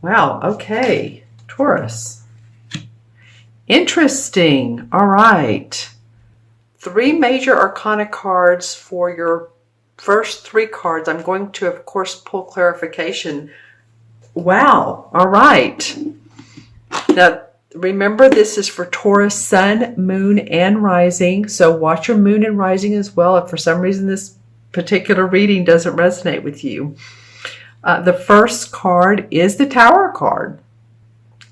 Wow. Okay. Taurus. Interesting. All right. 3 major arcana cards for your first 3 cards. I'm going to, of course, pull clarification. Wow. All right. Now, remember, this is for Taurus, sun, moon, and rising. So watch your moon and rising as well if for some reason this particular reading doesn't resonate with you. The first card is the Tower card.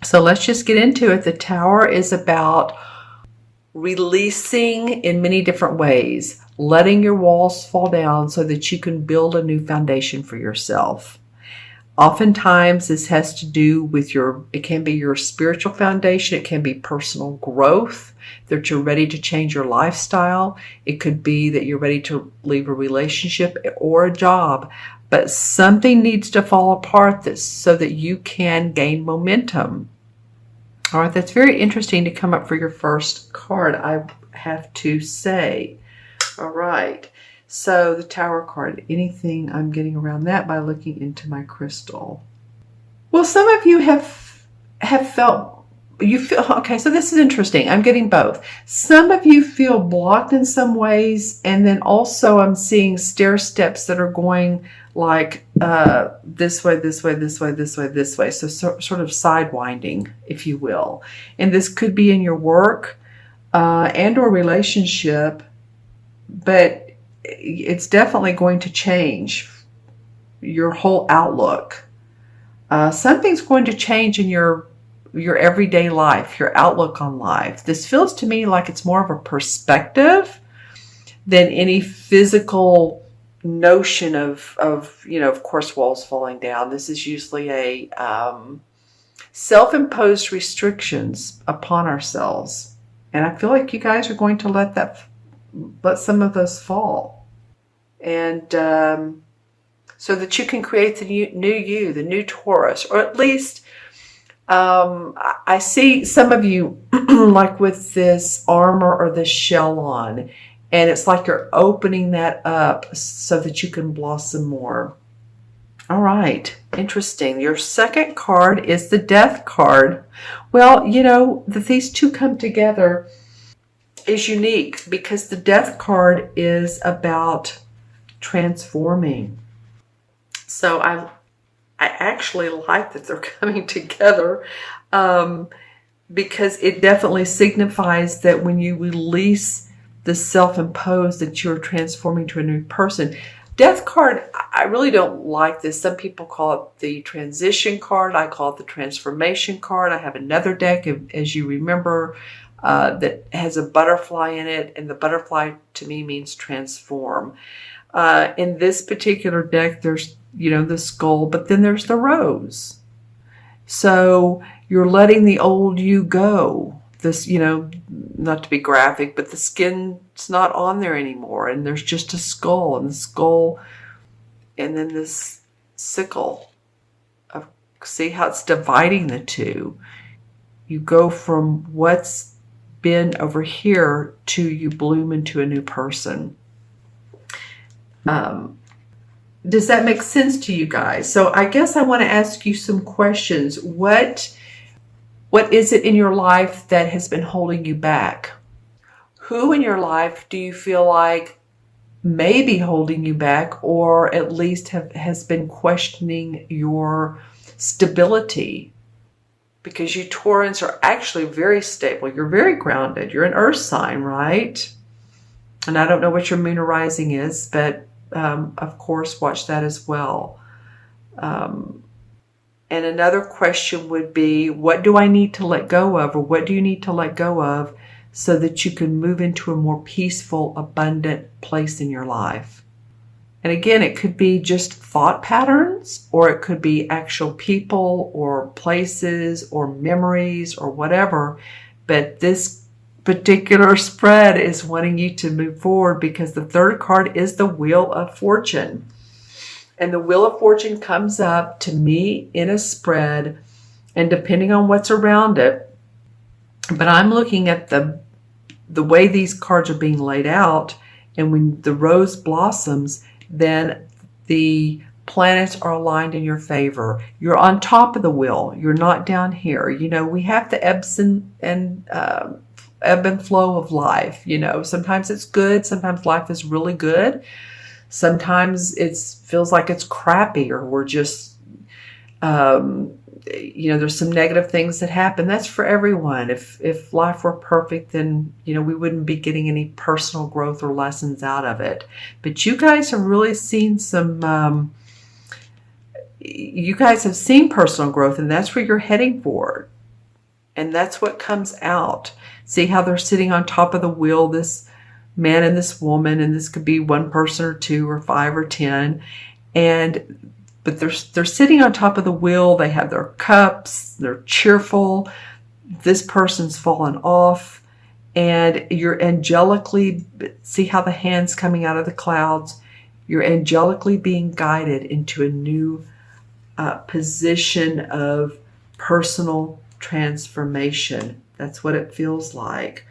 So let's just get into it. The Tower is about releasing in many different ways, letting your walls fall down so that you can build a new foundation for yourself. Oftentimes this has to do with it can be your spiritual foundation. It can be personal growth, that you're ready to change your lifestyle. It could be that you're ready to leave a relationship or a job, but something needs to fall apart so that you can gain momentum. All right, that's very interesting to come up for your first card, I have to say. All right, so the Tower card, anything I'm getting around that by looking into my crystal? Well, some of you have felt, okay, so this is interesting. I'm getting both. Some of you feel blocked in some ways, and then also I'm seeing stair steps that are going like this way, this way, this way, this way, this way. So sort of sidewinding, if you will. And this could be in your work and or relationship, but it's definitely going to change your whole outlook. Something's going to change in your everyday life, your outlook on life. This feels to me like it's more of a perspective than any physical notion of course, walls falling down. This is usually a self-imposed restrictions upon ourselves. And I feel like you guys are going to let some of those fall. And so that you can create the new you, the new Taurus, or at least I see some of you like with this armor or this shell on, and it's like you're opening that up so that you can blossom more. All right, interesting. Your second card is the Death card. Well, that these two come together is unique because the Death card is about transforming. So I actually like that they're coming together because it definitely signifies that when you release the self-imposed, that you're transforming to a new person. Death card, I really don't like this. Some people call it the transition card. I call it the transformation card. I have another deck, as you remember, that has a butterfly in it, and the butterfly to me means transform. In this particular deck, there's the skull, but then there's the rose. So you're letting the old you go. This, not to be graphic, but the skin's not on there anymore, and there's just a skull, and the skull, and then this sickle. See how it's dividing the two. You go from what's been over here to you bloom into a new person. Does that make sense to you guys? So I guess I want to ask you some questions. What is it in your life that has been holding you back? Who in your life do you feel like may be holding you back, or at least has been questioning your stability? Because you Taurans are actually very stable. You're very grounded. You're an earth sign, right? And I don't know what your moon or rising is, but of course, watch that as well. And another question would be, what do I need to let go of, or what do you need to let go of so that you can move into a more peaceful, abundant place in your life? And again, it could be just thought patterns, or it could be actual people or places or memories or whatever. But this particular spread is wanting you to move forward because the third card is the Wheel of Fortune. And the Wheel of Fortune comes up to me in a spread, and depending on what's around it, but I'm looking at the way these cards are being laid out, and when the rose blossoms, then the Planets are aligned in your favor. You're on top of the wheel. You're not down here. You know, we have the ebbs and ebb and flow of life. You know, sometimes it's good. Sometimes life is really good. Sometimes it feels like it's crappy, or we're just, you know, there's some negative things that happen. That's for everyone. If life were perfect, then, you know, we wouldn't be getting any personal growth or lessons out of it. But you guys have really seen some, you guys have seen personal growth, and that's where you're heading for. And that's what comes out. See how they're sitting on top of the wheel, this man and this woman, and this could be one person or two or 5 or 10. But they're sitting on top of the wheel. They have their cups. They're cheerful. This person's fallen off. And you're angelically, see how the hand's coming out of the clouds? You're angelically being guided into a new position of personal transformation. That's what it feels like.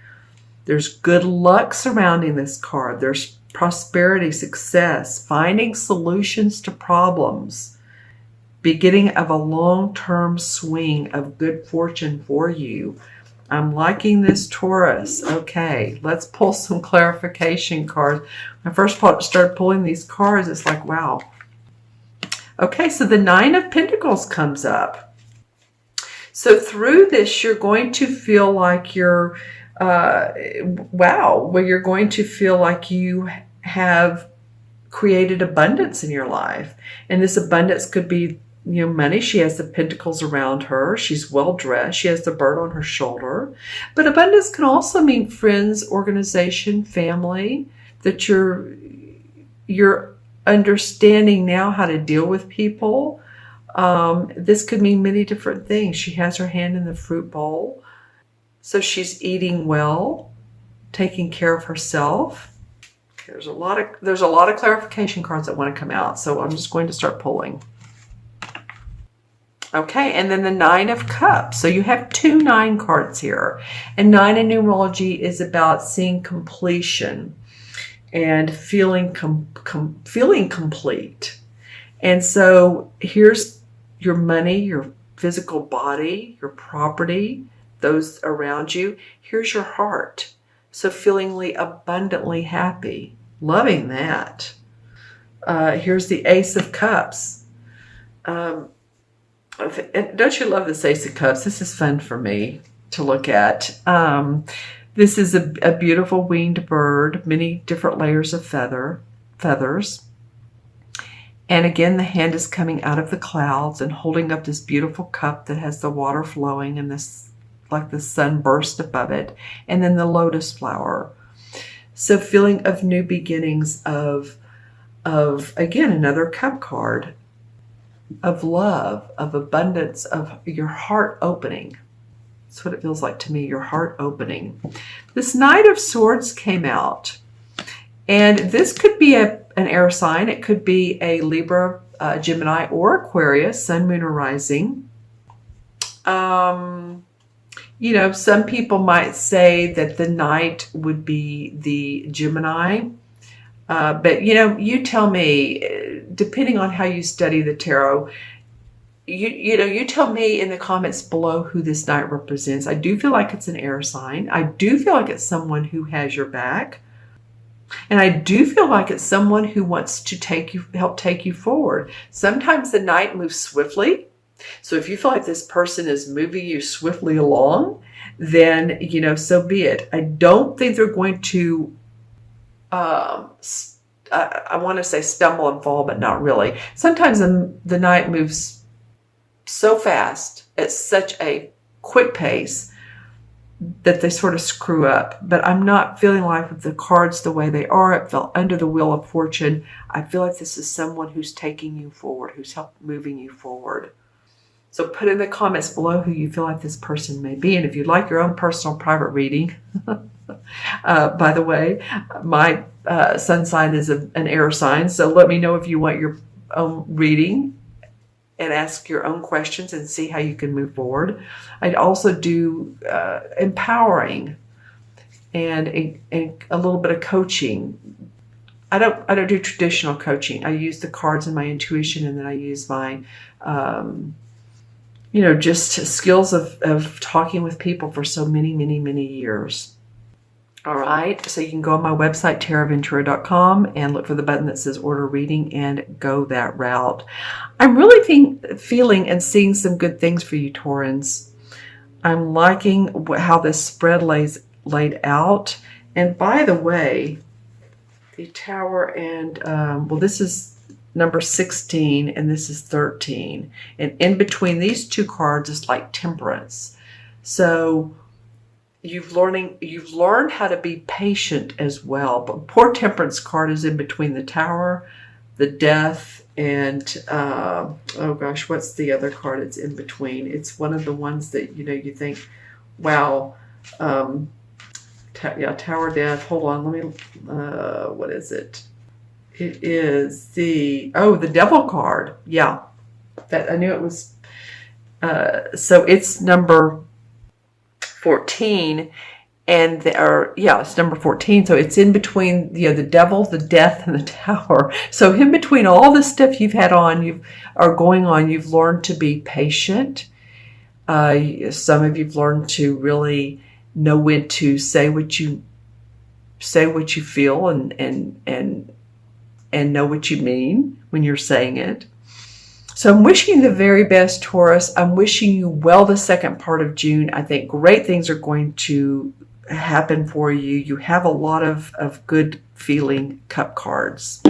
There's good luck surrounding this card. There's prosperity, success, finding solutions to problems, beginning of a long-term swing of good fortune for you. I'm liking this, Taurus. Okay, let's pull some clarification cards. When I first started pulling these cards, it's like, wow. Okay, so the 9 of Pentacles comes up. So through this, you're going to feel like you're, wow, where you're going to feel like you have created abundance in your life. And this abundance could be, you know, money. She has the pentacles around her. She's well dressed. She has the bird on her shoulder. But abundance can also mean friends, organization, family, that you're understanding now how to deal with people. This could mean many different things. She has her hand in the fruit bowl. So she's eating well, taking care of herself. There's a lot of clarification cards that want to come out. So I'm just going to start pulling. Okay, and then the 9 of Cups. So you have 2 9 cards here. And 9 in numerology is about seeing completion and feeling complete. And so here's your money, your physical body, your property, those around you. Here's your heart. So feeling abundantly happy. Loving that. Here's the Ace of Cups. And don't you love this Ace of Cups? This is fun for me to look at. This is a beautiful winged bird, many different layers of feathers. And again, the hand is coming out of the clouds and holding up this beautiful cup that has the water flowing and this, like the sunburst above it. And then the lotus flower. So feeling of new beginnings of again, another cup card. Of love, of abundance, of your heart opening. That's what it feels like to me, your heart opening. This Knight of Swords came out. And this could be an air sign. It could be a Libra, Gemini, or Aquarius, sun, moon, or rising. You know, some people might say that the Knight would be the Gemini. But, you know, you tell me, depending on how you study the tarot, you tell me in the comments below who this Knight represents. I do feel like it's an air sign. I do feel like it's someone who has your back. And I do feel like it's someone who wants to help take you forward. Sometimes the Knight moves swiftly. So if you feel like this person is moving you swiftly along, then, you know, so be it. I don't think they're going to I want to say stumble and fall, but not really. Sometimes the Knight moves so fast at such a quick pace that they sort of screw up. But I'm not feeling like with the cards the way they are, it fell under the wheel of fortune. I feel like this is someone who's taking you forward, who's moving you forward. So put in the comments below who you feel like this person may be. And if you'd like your own personal private reading, by the way, my sun sign is an air sign. So let me know if you want your own reading and ask your own questions and see how you can move forward. I'd also do empowering and a little bit of coaching I don't do traditional coaching. I use the cards and my intuition, and then I use my, just skills of talking with people for so many, many, many years. All right, so you can go on my website, taraventura.com, and look for the button that says order reading and go that route. I'm really feeling and seeing some good things for you, Taurans. I'm liking how this spread laid out. And by the way, the Tower and, this is number 16 and this is 13. And in between these two cards is like Temperance. So you've learned how to be patient as well. But poor Temperance card is in between the Tower, the Death, and oh gosh, what's the other card it's in between? It's one of the ones that you think, wow, Tower, Death. Hold on, let me. What is it? It is the Devil card. Yeah, that I knew it was. So it's number 14, and it's number 14. So it's in between the Devil, the Death, and the Tower. So in between all the stuff you've had on, you've learned to be patient. Some of you've learned to really know when to say what you feel and know what you mean when you're saying it. So I'm wishing you the very best, Taurus. I'm wishing you well the second part of June. I think great things are going to happen for you. You have a lot of good feeling cup cards.